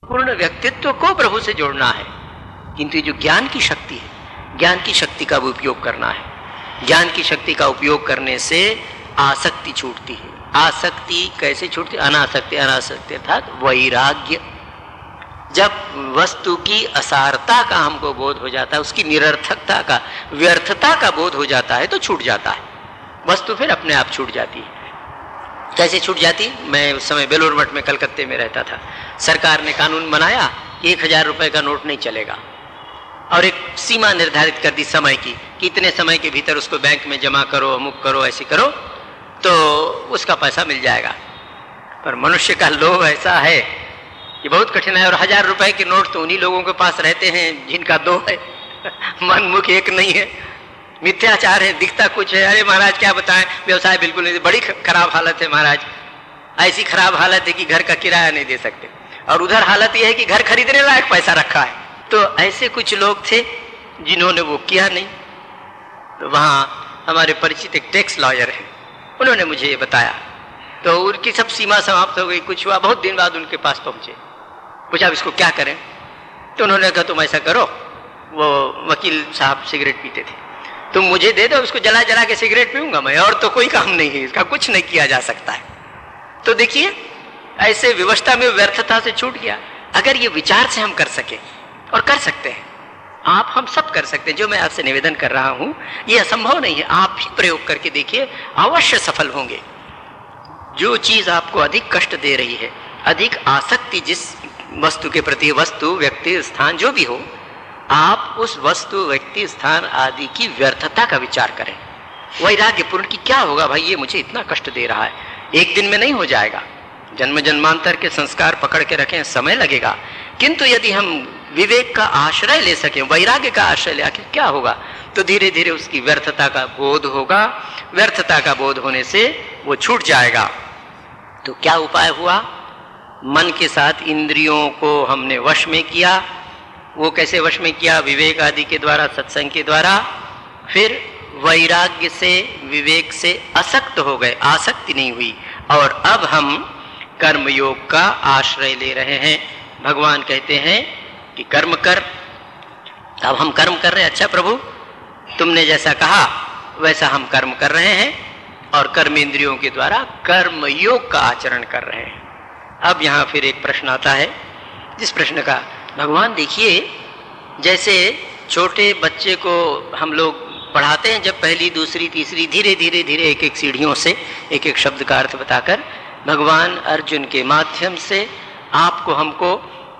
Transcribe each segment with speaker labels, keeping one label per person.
Speaker 1: पूर्ण व्यक्तित्व को प्रभु से जोड़ना है, किंतु जो ज्ञान की शक्ति है, ज्ञान की शक्ति का उपयोग करना है। ज्ञान की शक्ति का उपयोग करने से आसक्ति छूटती है। आसक्ति कैसे छूटती? अनासक्ति, अनासक्ति अर्थात वैराग्य। जब वस्तु की असारता का हमको बोध हो जाता है, उसकी निरर्थकता का, व्यर्थता का बोध हो जाता है, तो छूट जाता है वस्तु, फिर अपने आप छूट जाती है। कैसे छूट जाती? मैं उस समय बेलूर मठ में कलकत्ते में रहता था। सरकार ने कानून बनाया कि 1000 रुपए का नोट नहीं चलेगा, और एक सीमा निर्धारित कर दी समय की कि इतने समय के भीतर उसको बैंक में जमा करो, अमुक करो, ऐसे करो तो उसका पैसा मिल जाएगा। पर मनुष्य का लोभ ऐसा है कि बहुत कठिन है। और 1000 रुपए के नोट तो उन्हीं लोगों के पास रहते हैं जिनका दो है, मन मुख एक नहीं है, मिथ्याचार है, दिखता कुछ है। अरे महाराज क्या बताएं, व्यवसाय बिल्कुल नहीं, बड़ी खराब हालत है महाराज। ऐसी खराब हालत है कि घर का किराया नहीं दे सकते, और उधर हालत यह है कि घर खरीदने लायक पैसा रखा है। तो ऐसे कुछ लोग थे जिन्होंने वो किया नहीं। तो वहाँ हमारे परिचित एक टैक्स लॉयर है, उन्होंने मुझे ये बताया। तो उनकी सब सीमा समाप्त हो गई, कुछ हुआ, बहुत दिन बाद उनके पास पहुंचे, पूछा अब इसको क्या करें? तो उन्होंने कहा तुम ऐसा करो, वो वकील साहब सिगरेट पीते थे, तुम मुझे दे दो, उसको जला जला के सिगरेट पीऊंगा मैं, और तो कोई काम नहीं है, इसका कुछ नहीं किया जा सकता है। तो देखिए ऐसे व्यवस्था में व्यर्थता से छूट गया। अगर ये विचार से हम कर सके, और कर सकते हैं, आप हम सब कर सकते हैं। जो मैं आपसे निवेदन कर रहा हूं ये असंभव नहीं है, आप ही प्रयोग करके देखिए, अवश्य सफल होंगे। जो चीज आपको अधिक कष्ट दे रही है, अधिक आसक्ति जिस वस्तु के प्रति, वस्तु, व्यक्ति, स्थान जो भी हो, आप उस वस्तु, व्यक्ति, स्थान आदि की व्यर्थता का विचार करें। वैराग्यपूर्ण कि क्या होगा भाई, ये मुझे इतना कष्ट दे रहा है, एक दिन में नहीं हो जाएगा, जन्म जन्मांतर के संस्कार पकड़ के रखें, समय लगेगा। किंतु यदि हम विवेक का आश्रय ले सकें, वैराग्य का आश्रय ले, आखिर क्या होगा? तो धीरे धीरे उसकी व्यर्थता का बोध होगा। व्यर्थता का बोध होने से वो छूट जाएगा। तो क्या उपाय हुआ? मन के साथ इंद्रियों को हमने वश में किया। वो कैसे वश में किया? विवेक आदि के द्वारा, सत्संग के द्वारा। फिर वैराग्य से, विवेक से असक्त हो गए, आसक्ति नहीं हुई। और अब हम कर्मयोग का आश्रय ले रहे हैं। भगवान कहते हैं कि कर्म कर। अब हम कर्म कर रहे हैं। अच्छा प्रभु, तुमने जैसा कहा वैसा हम कर्म कर रहे हैं, और कर्म इंद्रियों के द्वारा कर्म योग का आचरण कर रहे हैं। अब यहाँ फिर एक प्रश्न आता है, जिस प्रश्न का भगवान देखिए, जैसे छोटे बच्चे को हम लोग पढ़ाते हैं, जब पहली, दूसरी, तीसरी, धीरे धीरे धीरे एक एक सीढ़ियों से एक एक शब्द का अर्थ बताकर, भगवान अर्जुन के माध्यम से आपको, हमको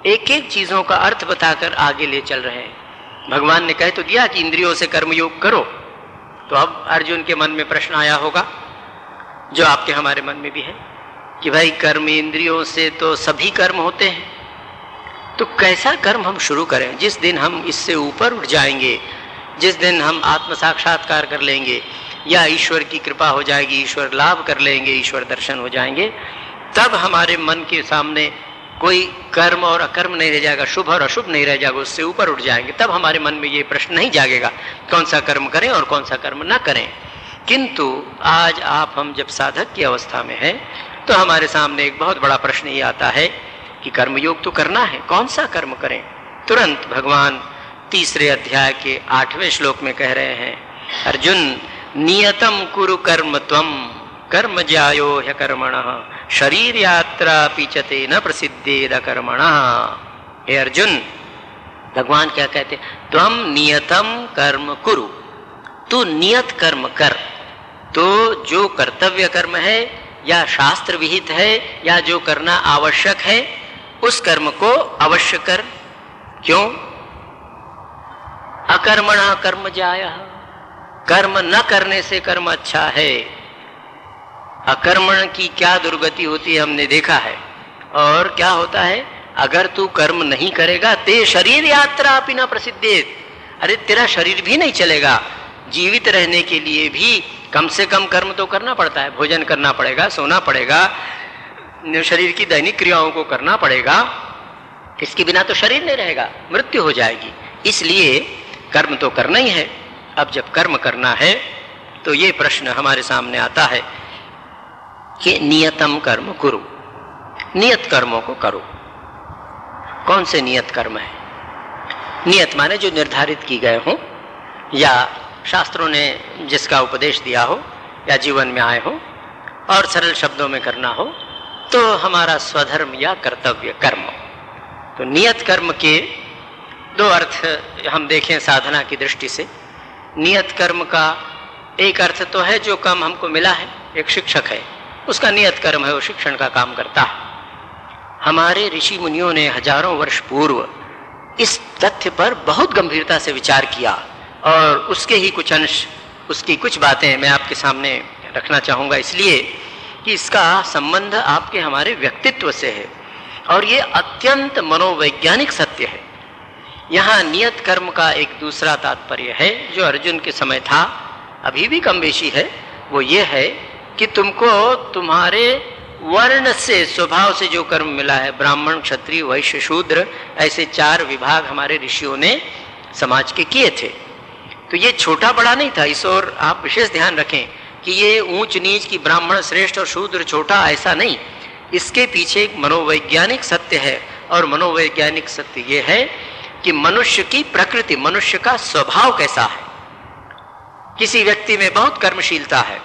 Speaker 1: एक एक चीजों का अर्थ बताकर आगे ले चल रहे हैं। भगवान ने कह तो दिया कि इंद्रियों से कर्मयोग करो। तो अब अर्जुन के मन में प्रश्न आया होगा, जो आपके हमारे मन में भी है, कि भाई कर्म इंद्रियों से तो सभी कर्म होते हैं, तो कैसा कर्म हम शुरू करें? जिस दिन हम इससे ऊपर उठ जाएंगे, जिस दिन हम आत्म साक्षात्कार कर लेंगे, या ईश्वर की कृपा हो जाएगी, ईश्वर लाभ कर लेंगे, ईश्वर दर्शन हो जाएंगे, तब हमारे मन के सामने कोई कर्म और अकर्म नहीं रह जाएगा, शुभ और अशुभ नहीं रह जाएगा, उससे ऊपर उठ जाएंगे। तब हमारे मन में ये प्रश्न नहीं जागेगा कौन सा कर्म करें और कौन सा कर्म ना करें। किंतु आज आप हम जब साधक की अवस्था में हैं, तो हमारे सामने एक बहुत बड़ा प्रश्न ये आता है कि कर्मयोग तो करना है, कौन सा कर्म करें? तुरंत भगवान 3 अध्याय के 8वें श्लोक में कह रहे हैं, अर्जुन नियतम कुरु कर्म त्वम कर्म ज्यायो ह्यकर्मणः शरीर यात्रा पीचते न प्रसिद्धेद कर्मणः। हे अर्जुन, भगवान क्या कहते? त्वम नियतम कर्म कुरु, तू नियत कर्म कर। तो जो कर्तव्य कर्म है, या शास्त्र विहित है, या जो करना आवश्यक है, उस कर्म को अवश्य कर। क्यों? अकर्मणः कर्म ज्यायः, कर्म न करने से कर्म अच्छा है। अकर्मण की क्या दुर्गति होती है हमने देखा है। और क्या होता है, अगर तू कर्म नहीं करेगा, ते शरीर यात्रा अपि न प्रसिद्धेत, अरे तेरा शरीर भी नहीं चलेगा। जीवित रहने के लिए भी कम से कम कर्म तो करना पड़ता है, भोजन करना पड़ेगा, सोना पड़ेगा, शरीर की दैनिक क्रियाओं को करना पड़ेगा। इसके बिना तो शरीर नहीं रहेगा, मृत्यु हो जाएगी। इसलिए कर्म तो करना ही है। अब जब कर्म करना है, तो ये प्रश्न हमारे सामने आता है कि नियतम कर्म कुरु, नियत कर्मों को करो। कौन से नियत कर्म है? नियत माने जो निर्धारित की गए हों, या शास्त्रों ने जिसका उपदेश दिया हो, या जीवन में आए हो, और सरल शब्दों में करना हो तो हमारा स्वधर्म या कर्तव्य कर्म। तो नियत कर्म के दो अर्थ हम देखें साधना की दृष्टि से। नियत कर्म का एक अर्थ तो है जो काम हमको मिला है, एक शिक्षक है, उसका नियत कर्म है, वो शिक्षण का काम करता है। हमारे ऋषि मुनियों ने हजारों वर्ष पूर्व इस तथ्य पर बहुत गंभीरता से विचार किया, और उसके ही कुछ अंश, उसकी कुछ बातें मैं आपके सामने रखना चाहूँगा, इसलिए कि इसका संबंध आपके हमारे व्यक्तित्व से है, और ये अत्यंत मनोवैज्ञानिक सत्य है। यहाँ नियत कर्म का एक दूसरा तात्पर्य है जो अर्जुन के समय था, अभी भी कम बेशी है, वो ये है कि तुमको तुम्हारे वर्ण से, स्वभाव से जो कर्म मिला है, ब्राह्मण, क्षत्रिय, वैश्य, शूद्र, ऐसे 4 विभाग हमारे ऋषियों ने समाज के किए थे। तो ये छोटा बड़ा नहीं था, इस ओर आप विशेष ध्यान रखें कि ये ऊंच नीच की ब्राह्मण श्रेष्ठ और शूद्र छोटा, ऐसा नहीं। इसके पीछे एक मनोवैज्ञानिक सत्य है, और मनोवैज्ञानिक सत्य ये है कि मनुष्य की प्रकृति, मनुष्य का स्वभाव कैसा है। किसी व्यक्ति में बहुत कर्मशीलता है,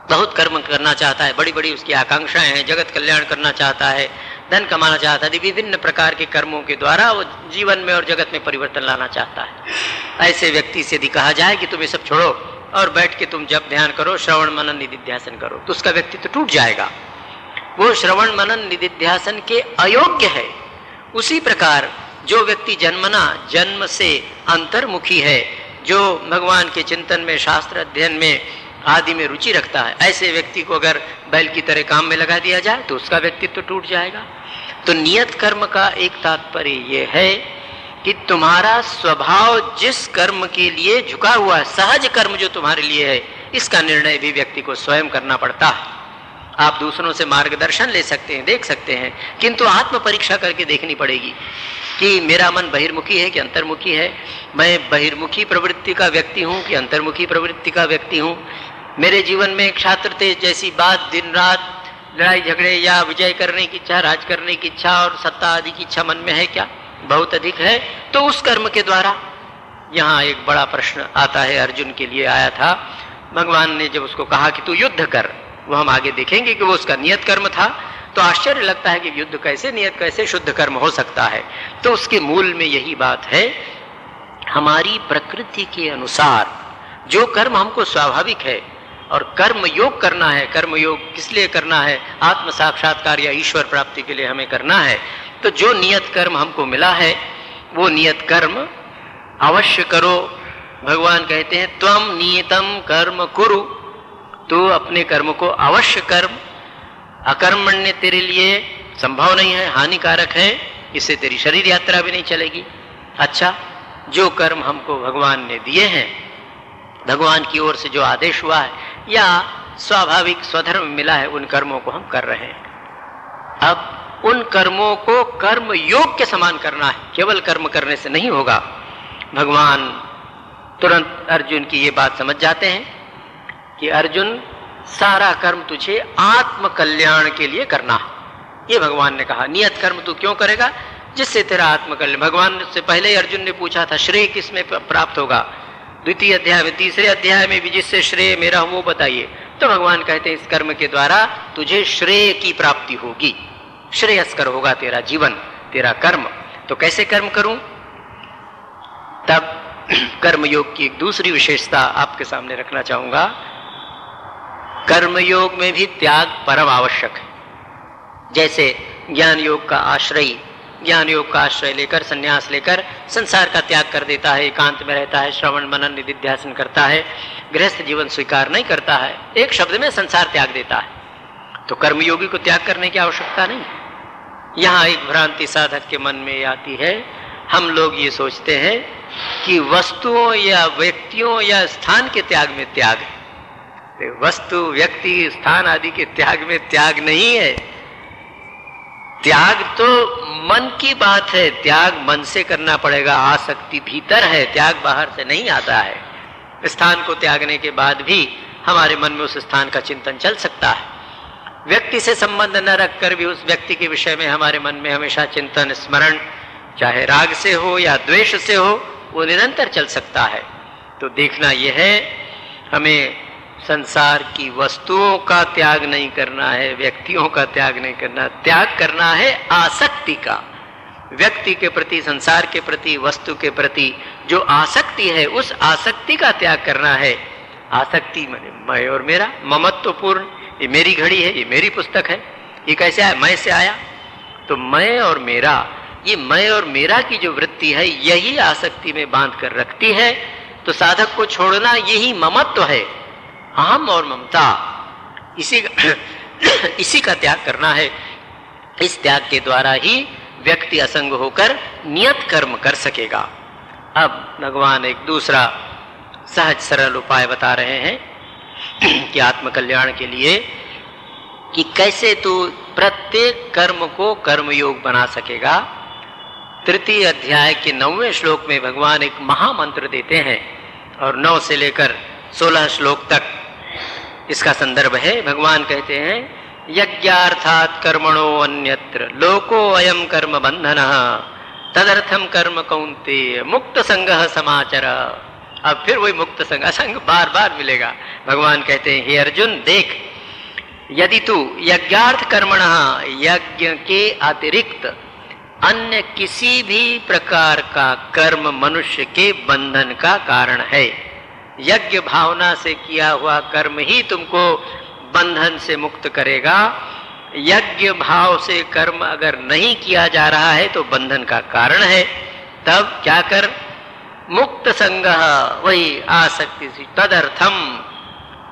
Speaker 1: बहुत कर्म करना चाहता है, बड़ी बड़ी उसकी आकांक्षाएं हैं, जगत कल्याण करना चाहता है, धन कमाना चाहता है, विभिन्न प्रकार के कर्मों के द्वारा वो जीवन में और जगत में परिवर्तन लाना चाहता है। ऐसे व्यक्ति से यदि कहा जाए कि तुम ये सब छोड़ो और बैठ के तुम जप ध्यान करो, श्रवण मनन निधिध्यासन करो, तो उसका व्यक्तित्व टूट जाएगा, वो श्रवण मनन निधिध्यासन के अयोग्य है। उसी प्रकार जो व्यक्ति जन्म से अंतर्मुखी है, जो भगवान के चिंतन में, शास्त्र अध्ययन में आदि में रुचि रखता है, ऐसे व्यक्ति को अगर बैल की तरह काम में लगा दिया जाए तो उसका व्यक्तित्व टूट जाएगा। तो नियत कर्म का एक तात्पर्य ये है कि तुम्हारा स्वभाव जिस कर्म के लिए झुका हुआ है, सहज कर्म जो तुम्हारे लिए है, इसका निर्णय भी व्यक्ति को स्वयं करना पड़ता है। आप दूसरों से मार्गदर्शन ले सकते हैं, देख सकते हैं, किंतु आत्म परीक्षा करके देखनी पड़ेगी कि मेरा मन बहिर्मुखी है कि अंतर्मुखी है, मैं बहिर्मुखी प्रवृत्ति का व्यक्ति हूँ कि अंतर्मुखी प्रवृत्ति का व्यक्ति हूँ। मेरे जीवन में क्षात्र तेज जैसी बात, दिन रात लड़ाई झगड़े या विजय करने की इच्छा, राज करने की इच्छा और सत्ता आदि की इच्छा मन में है क्या? बहुत अधिक है। तो उस कर्म के द्वारा, यहाँ एक बड़ा प्रश्न आता है, अर्जुन के लिए आया था। भगवान ने जब उसको कहा कि तू युद्ध कर, वो हम आगे देखेंगे कि वो उसका नियत कर्म था, तो आश्चर्य लगता है कि युद्ध कैसे नियत, कैसे शुद्ध कर्म हो सकता है। तो उसके मूल में यही बात है, हमारी प्रकृति के अनुसार जो कर्म हमको स्वाभाविक है, और कर्म योग करना है, कर्म योग किस लिए करना है? आत्म साक्षात्कार या ईश्वर प्राप्ति के लिए हमें करना है। तो जो नियत कर्म हमको मिला है, वो नियत कर्म अवश्य करो। भगवान कहते हैं त्वम नियतम कर्म कुरु, तो अपने कर्म को अवश्य कर्म, अकर्मण्य तेरे लिए संभव नहीं है, हानिकारक है, इससे तेरी शरीर यात्रा भी नहीं चलेगी। अच्छा, जो कर्म हमको भगवान ने दिए हैं, भगवान की ओर से जो आदेश हुआ है या स्वाभाविक स्वधर्म मिला है, उन कर्मों को हम कर रहे हैं। अब उन कर्मों को कर्म योग के समान करना है, केवल कर्म करने से नहीं होगा। भगवान तुरंत अर्जुन की ये बात समझ जाते हैं कि अर्जुन, सारा कर्म तुझे आत्म कल्याण के लिए करना है। ये भगवान ने कहा, नियत कर्म तू क्यों करेगा? जिससे तेरा आत्म कल्याण। भगवान से पहले ही अर्जुन ने पूछा था श्रेय किस में प्राप्त होगा, द्वितीय अध्याय में, तीसरे अध्याय में भी जिससे श्रेय मेरा हो वो बताइए। तो भगवान कहते हैं इस कर्म के द्वारा तुझे श्रेय की प्राप्ति होगी, श्रेयस्कर होगा तेरा जीवन, तेरा कर्म। तो कैसे कर्म करूं? तब कर्मयोग की एक दूसरी विशेषता आपके सामने रखना चाहूंगा। कर्मयोग में भी त्याग परम आवश्यक है। जैसे ज्ञान योग का आश्रय, ज्ञान योग का आश्रय लेकर, संन्यास लेकर संसार का त्याग कर देता है, एकांत में रहता है, श्रवण मनन निधिध्यासन करता है, गृहस्थ जीवन स्वीकार नहीं करता है, एक शब्द में संसार त्याग देता है। तो कर्मयोगी को त्याग करने की आवश्यकता नहीं। यहाँ एक भ्रांति साधक के मन में आती है, हम लोग ये सोचते हैं कि वस्तुओं या व्यक्तियों या स्थान के त्याग में त्याग है। वस्तु, व्यक्ति, स्थान आदि के त्याग में त्याग नहीं है। त्याग तो मन की बात है, त्याग मन से करना पड़ेगा, आसक्ति भीतर है, त्याग बाहर से नहीं आता है। स्थान को त्यागने के बाद भी हमारे मन में उस स्थान का चिंतन चल सकता है। व्यक्ति से संबंध न रखकर भी उस व्यक्ति के विषय में हमारे मन में हमेशा चिंतन स्मरण, चाहे राग से हो या द्वेष से हो, वो निरंतर चल सकता है। तो देखना यह है, हमें संसार की वस्तुओं का त्याग नहीं करना है, व्यक्तियों का त्याग नहीं करना, त्याग करना है आसक्ति का। व्यक्ति के प्रति, संसार के प्रति, वस्तु के प्रति जो आसक्ति है, उस आसक्ति का त्याग करना है। आसक्ति माने मैं और मेरा, ममत्वपूर्ण, ये मेरी घड़ी है, ये मेरी पुस्तक है, ये कैसे आया, मैं से आया। तो मैं और मेरा, ये मैं और मेरा की जो वृत्ति है, यही आसक्ति में बांध कर रखती है। तो साधक को छोड़ना यही ममत्व है, अहम और ममता, इसी का त्याग करना है। इस त्याग के द्वारा ही व्यक्ति असंग होकर नियत कर्म कर सकेगा। अब भगवान एक दूसरा सहज सरल उपाय बता रहे हैं कि आत्मकल्याण के लिए, कि कैसे तू प्रत्येक कर्म को कर्मयोग बना सकेगा। तृतीय अध्याय के 9वें श्लोक में भगवान एक महामंत्र देते हैं और 9 से लेकर 16 श्लोक तक इसका संदर्भ है। भगवान कहते हैं, यज्ञार्थात् कर्मणो अन्यत्र लोको अयम कर्म बंधनः तदर्थम कर्म कौन्तेय मुक्त संगः समाचर। अब फिर वही मुक्त संग, असंग बार बार मिलेगा। भगवान कहते हैं, हे अर्जुन देख, यदि तू यज्ञार्थ कर्मणः, यज्ञ के अतिरिक्त अन्य किसी भी प्रकार का कर्म मनुष्य के बंधन का कारण है, यज्ञ भावना से किया हुआ कर्म ही तुमको बंधन से मुक्त करेगा। यज्ञ भाव से कर्म अगर नहीं किया जा रहा है तो बंधन का कारण है। तब क्या कर, मुक्त संगः, वही आसक्ति से, तदर्थम,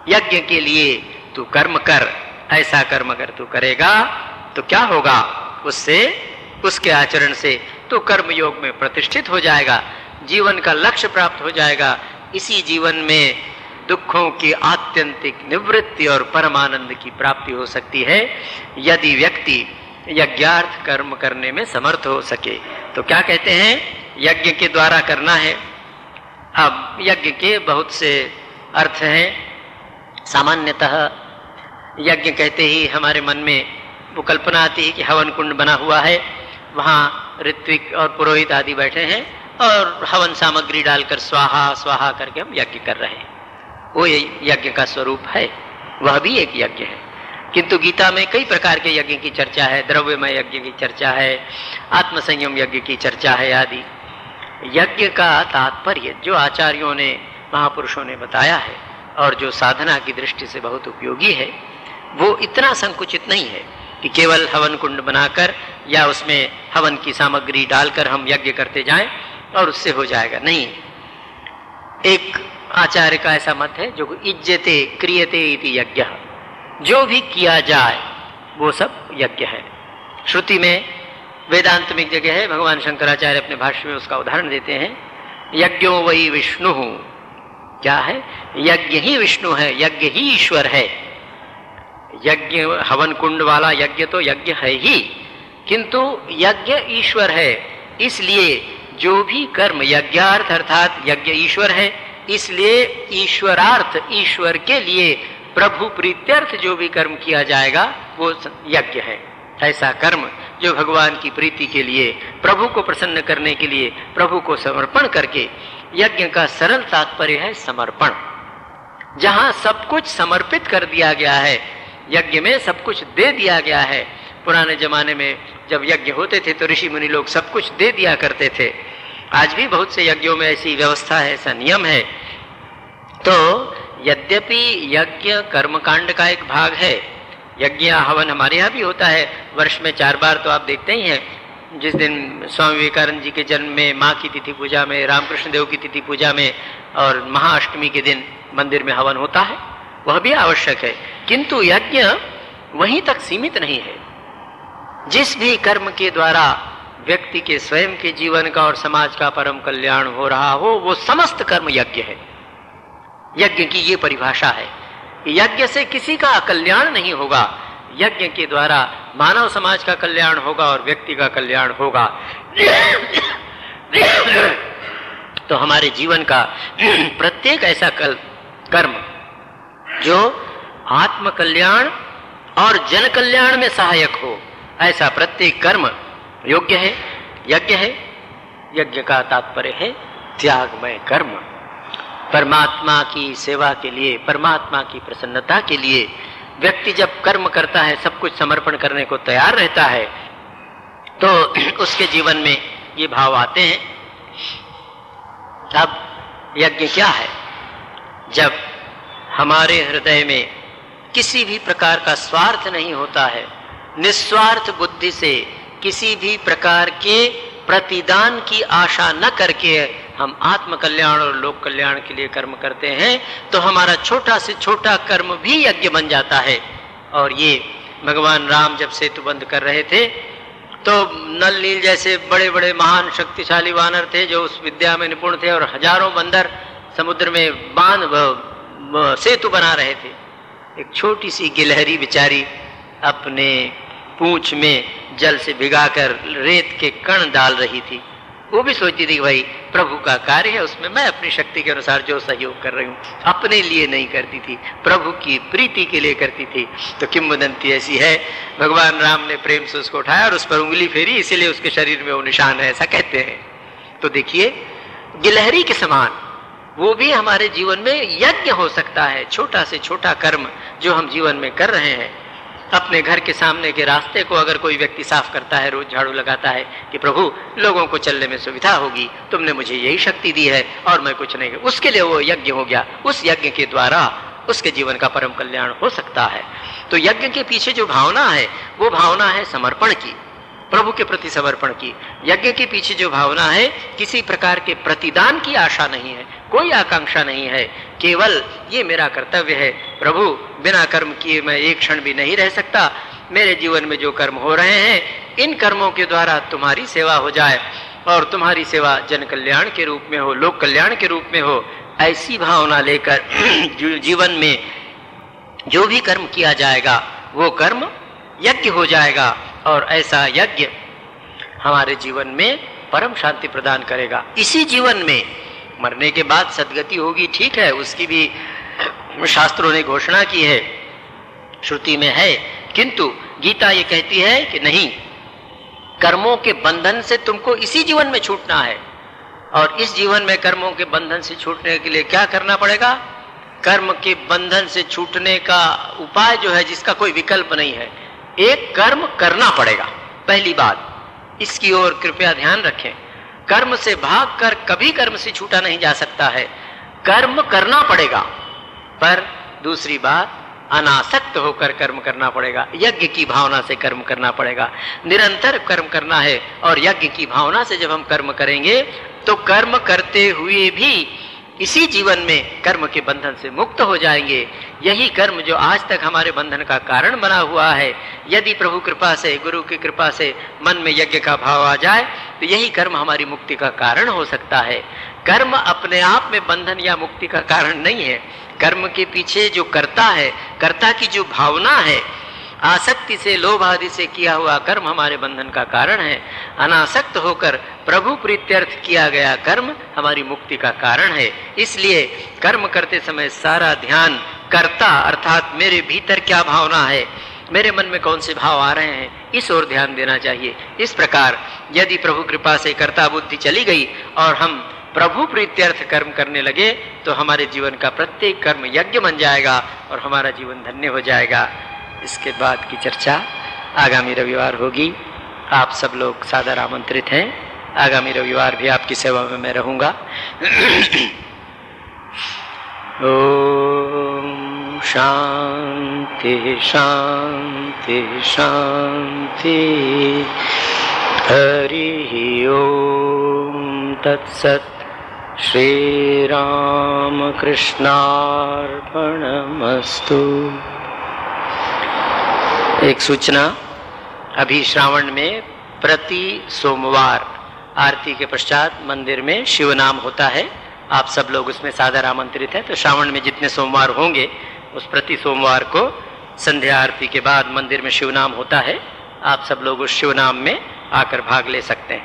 Speaker 1: यज्ञ के लिए तू कर्म कर। ऐसा कर्म अगर तू करेगा तो क्या होगा, उससे, उसके आचरण से तो कर्म योग में प्रतिष्ठित हो जाएगा, जीवन का लक्ष्य प्राप्त हो जाएगा। इसी जीवन में दुखों की आत्यंतिक निवृत्ति और परमानंद की प्राप्ति हो सकती है, यदि व्यक्ति यज्ञार्थ कर्म करने में समर्थ हो सके। तो क्या कहते हैं, यज्ञ के द्वारा करना है। अब यज्ञ के बहुत से अर्थ हैं। सामान्यतः यज्ञ कहते ही हमारे मन में वो कल्पना आती है कि हवन कुंड बना हुआ है, वहाँ ऋत्विक और पुरोहित आदि बैठे हैं और हवन सामग्री डालकर स्वाहा स्वाहा करके हम यज्ञ कर रहे हैं। वो यज्ञ का स्वरूप है, वह भी एक यज्ञ है। किंतु गीता में कई प्रकार के यज्ञ की चर्चा है, द्रव्यमय यज्ञ की चर्चा है, आत्मसंयम यज्ञ की चर्चा है आदि। यज्ञ का तात्पर्य जो आचार्यों ने, महापुरुषों ने बताया है और जो साधना की दृष्टि से बहुत उपयोगी है, वो इतना संकुचित नहीं है कि केवल हवन कुंड बनाकर या उसमें हवन की सामग्री डालकर हम यज्ञ करते जाएं और उससे हो जाएगा, नहीं। एक आचार्य का ऐसा मत है, जो इज्जते क्रियते इति यज्ञ, जो भी किया जाए वो सब यज्ञ है। श्रुति में, वेदांत में एक जगह है, भगवान शंकराचार्य अपने भाष्य में उसका उदाहरण देते हैं, यज्ञो वही विष्णु। क्या है, यज्ञ ही विष्णु है, यज्ञ ही ईश्वर है। यज्ञ, हवन कुंड वाला यज्ञ तो यज्ञ है ही, किंतु यज्ञ ईश्वर है। इसलिए जो भी कर्म, यज्ञार्थ अर्थात यज्ञ ईश्वर है, इसलिए ईश्वरार्थ, ईश्वर के लिए प्रभु प्रीत्यर्थ जो भी कर्म किया जाएगा वो यज्ञ है। ऐसा कर्म जो भगवान की प्रीति के लिए, प्रभु को प्रसन्न करने के लिए, प्रभु को समर्पण करके, यज्ञ का सरल तात्पर्य है समर्पण। जहां सब कुछ समर्पित कर दिया गया है, यज्ञ में सब कुछ दे दिया गया है। पुराने जमाने में जब यज्ञ होते थे तो ऋषि मुनि लोग सब कुछ दे दिया करते थे। आज भी बहुत से यज्ञों में ऐसी व्यवस्था है, ऐसा नियम है। तो यद्यपि यज्ञ कर्मकांड का एक भाग है, यज्ञ हवन हमारे यहाँ भी होता है, वर्ष में 4 बार तो आप देखते ही हैं। जिस दिन स्वामी विवेकानंद जी के जन्म में, माँ की तिथि पूजा में, रामकृष्ण देव की तिथि पूजा में और महाअष्टमी के दिन मंदिर में हवन होता है, वह भी आवश्यक है। किंतु यज्ञ वहीं तक सीमित नहीं है। जिस भी कर्म के द्वारा व्यक्ति के स्वयं के जीवन का और समाज का परम कल्याण हो रहा हो, वो समस्त कर्म यज्ञ है। यज्ञ की ये परिभाषा है। यज्ञ से किसी का कल्याण नहीं होगा, यज्ञ के द्वारा मानव समाज का कल्याण होगा और व्यक्ति का कल्याण होगा। तो हमारे जीवन का प्रत्येक ऐसा कर्म जो आत्म कल्याण और जन कल्याण में सहायक हो, ऐसा प्रत्येक कर्म योग्य है, यज्ञ है। यज्ञ का तात्पर्य है त्यागमय कर्म। परमात्मा की सेवा के लिए, परमात्मा की प्रसन्नता के लिए व्यक्ति जब कर्म करता है, सब कुछ समर्पण करने को तैयार रहता है, तो उसके जीवन में ये भाव आते हैं। अब यज्ञ क्या है? जब हमारे हृदय में किसी भी प्रकार का स्वार्थ नहीं होता है, निस्वार्थ बुद्धि से किसी भी प्रकार के प्रतिदान की आशा न करके हम आत्म कल्याण और लोक कल्याण के लिए कर्म करते हैं, तो हमारा छोटा से छोटा कर्म भी यज्ञ बन जाता है। और ये भगवान राम जब सेतु बंद कर रहे थे, तो नल नील जैसे बड़े बड़े महान शक्तिशाली वानर थे जो उस विद्या में निपुण थे, और हजारों बंदर समुद्र में बांध सेतु बना रहे थे। एक छोटी सी गिलहरी बेचारी अपने पूंछ में जल से भिगाकर रेत के कण डाल रही थी। वो भी सोचती थी कि भाई प्रभु का कार्य है, उसमें मैं अपनी शक्ति के अनुसार जो सहयोग कर रही हूँ, अपने लिए नहीं करती थी, प्रभु की प्रीति के लिए करती थी। तो किंवदंती ऐसी है, भगवान राम ने प्रेम से उसको उठाया और उस पर उंगली फेरी, इसीलिए उसके शरीर में वो निशान है, ऐसा कहते हैं। तो देखिए, गिलहरी के समान वो भी हमारे जीवन में यज्ञ हो सकता है। छोटा से छोटा कर्म जो हम जीवन में कर रहे हैं, अपने घर के सामने के रास्ते को अगर कोई व्यक्ति साफ करता है, रोज झाड़ू लगाता है कि प्रभु लोगों को चलने में सुविधा होगी, तुमने मुझे यही शक्ति दी है और मैं कुछ नहीं, उसके लिए वो यज्ञ हो गया। उस यज्ञ के द्वारा उसके जीवन का परम कल्याण हो सकता है। तो यज्ञ के पीछे जो भावना है, वो भावना है समर्पण की, प्रभु के प्रति समर्पण की। यज्ञ के पीछे जो भावना है, किसी प्रकार के प्रतिदान की आशा नहीं है, कोई आकांक्षा नहीं है, केवल ये मेरा कर्तव्य है, प्रभु बिना कर्म किए मैं एक क्षण भी नहीं रह सकता, मेरे जीवन में जो कर्म हो रहे हैं इन कर्मों के द्वारा तुम्हारी सेवा हो जाए, और तुम्हारी सेवा जन कल्याण के रूप में हो, लोक कल्याण के रूप में हो। ऐसी भावना लेकर जीवन में जो भी कर्म किया जाएगा वो कर्म यज्ञ हो जाएगा, और ऐसा यज्ञ हमारे जीवन में परम शांति प्रदान करेगा। इसी जीवन में मरने के बाद सद्गति होगी, ठीक है, उसकी भी शास्त्रों ने घोषणा की है, श्रुति में है, किंतु गीता ये कहती है कि नहीं, कर्मों के बंधन से तुमको इसी जीवन में छूटना है। और इस जीवन में कर्मों के बंधन से छूटने के लिए क्या करना पड़ेगा? कर्म के बंधन से छूटने का उपाय जो है, जिसका कोई विकल्प नहीं है, एक कर्म करना पड़ेगा। पहली बात, इसकी ओर कृपया ध्यान रखें। कर्म से भागकर कभी कर्म से छूटा नहीं जा सकता है, कर्म करना पड़ेगा। पर दूसरी बात, अनासक्त होकर कर्म करना पड़ेगा, यज्ञ की भावना से कर्म करना पड़ेगा। निरंतर कर्म करना है, और यज्ञ की भावना से जब हम कर्म करेंगे तो कर्म करते हुए भी इसी जीवन में कर्म के बंधन से मुक्त हो जाएंगे। यही कर्म जो आज तक हमारे बंधन का कारण बना हुआ है, यदि प्रभु कृपा से, गुरु की कृपा से मन में यज्ञ का भाव आ जाए तो यही कर्म हमारी मुक्ति का कारण हो सकता है। कर्म अपने आप में बंधन या मुक्ति का कारण नहीं है। कर्म के पीछे जो कर्ता है, कर्ता की जो भावना है, आसक्ति से, लोभ आदि से किया हुआ कर्म हमारे बंधन का कारण है। अनासक्त होकर प्रभु प्रीत्यर्थ किया गया कर्म हमारी मुक्ति का कारण है। इसलिए कर्म करते समय सारा ध्यान कर्ता अर्थात मेरे भीतर क्या भावना है, मेरे मन में कौन से भाव आ रहे हैं, इस ओर ध्यान देना चाहिए। इस प्रकार यदि प्रभु कृपा से कर्ता बुद्धि चली गई और हम प्रभु प्रीत्यर्थ कर्म करने लगे तो हमारे जीवन का प्रत्येक कर्म यज्ञ बन जाएगा और हमारा जीवन धन्य हो जाएगा। इसके बाद की चर्चा आगामी रविवार होगी। आप सब लोग सादर आमंत्रित हैं। आगामी रविवार भी आपकी सेवा में मैं रहूंगा। ओम शांति शांति शांति। हरि ओम तत्सत्। श्री राम कृष्णार्पणमस्तु। एक सूचना, अभी श्रावण में प्रति सोमवार आरती के पश्चात मंदिर में शिव नाम होता है। आप सब लोग उसमें सादर आमंत्रित हैं। तो श्रावण में जितने सोमवार होंगे उस प्रति सोमवार को संध्या आरती के बाद मंदिर में शिव नाम होता है। आप सब लोग उस शिव नाम में आकर भाग ले सकते हैं।